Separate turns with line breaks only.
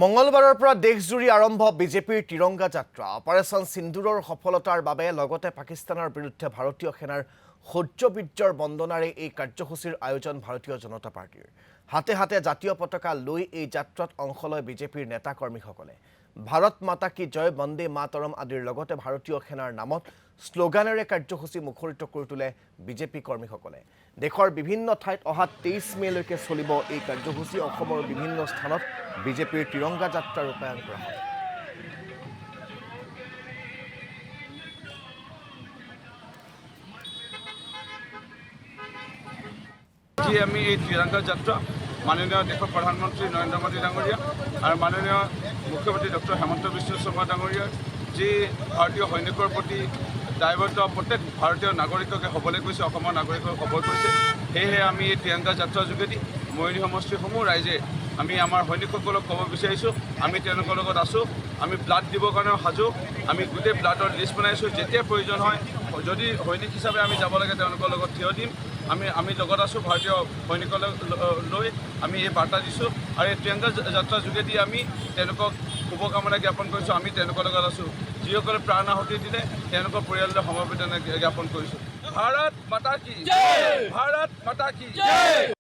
মঙলবাৰৰ পৰা দেশজুৰি আৰম্ভ বিজেপিৰ তিৰংগা যাত্ৰা। অপাৰেশ্যন সিন্দুৰৰ সফলতাৰ বাবে লগতে পাকিস্তানৰ বিৰুদ্ধে ভাৰতীয় সেনাৰ শৌৰ্যবীৰ্যৰ বন্দনাৰে এই কাৰ্যসূচীৰ আয়োজন ভাৰতীয় জনতা পাৰ্টিৰ। হাতে হাতে জাতীয় পতাকা লৈ এই যাত্ৰাত অংশ লয় বিজেপিৰ নেতা কৰ্মীসকলে। ভাৰত মাতা কি জয়, বন্দে মাতৰম আদিৰ লগতে ভাৰতীয় সেনাৰ নামত শ্লোগানেৰে কাৰ্যসূচী মুখৰিত কৰি তোলে বিজেপি কৰ্মীসকলে। দেশৰ বিভিন্ন ঠাইত অহা 23 মেলৈকে চলিব এই কাৰ্যসূচী। অসমৰ বিভিন্ন স্থানত বিজেপিৰ তিৰংগা যাত্ৰা ৰূপায়ণ কৰা হয়।
আমি এই তিৰংগা যাত্ৰা মাননীয় দেশৰ প্ৰধানমন্ত্ৰী নৰেন্দ্ৰ মোদী ডাঙৰীয়া আৰু মাননীয় মুখ্যমন্ত্ৰী ডক্টৰ হেমন্ত বিশ্ব শৰ্মা ডাঙৰীয়াৰ যি ভাৰতীয় সৈনিকৰ প্ৰতি দায়বদ্ধ প্ৰত্যেক ভাৰতীয় নাগৰিককে হ'বলৈ কৈছে, অসমৰ নাগৰিকক খবৰ কৰিছে। সেয়েহে আমি এই তিৰংগা যাত্ৰাৰ যোগেদি মৰিয়নি সমষ্টিসমূহ ৰাইজে আমি আমাৰ সৈনিকসকলক ক'ব বিচাৰিছোঁ, আমি তেওঁলোকৰ লগত আছোঁ, আমি ব্লাড দিবৰ কাৰণেও সাজু। আমি গোটেই ব্লাডৰ লিষ্ট বনাইছোঁ। যেতিয়া প্ৰয়োজন হয়, যদি সৈনিক হিচাপে আমি যাব লাগে তেওঁলোকৰ লগত থিয় দিম। আমি লগত আছোঁ। ভাৰতীয় সৈনিকলৈ লৈ আমি এই বাৰ্তা দিছোঁ আৰু এই তিৰংগা যাত্ৰাৰ যোগেদি আমি তেওঁলোকক শুভকামনা জ্ঞাপন কৰিছোঁ। আমি তেওঁলোকৰ লগত আছোঁ। যিসকলে প্ৰাণ আহুতি দিলে তেওঁলোকৰ পৰিয়াললৈ সমবেদনা জ্ঞাপন কৰিছোঁ। ভাৰত মাতা কি জয়, ভাৰত মাতা কি জয়।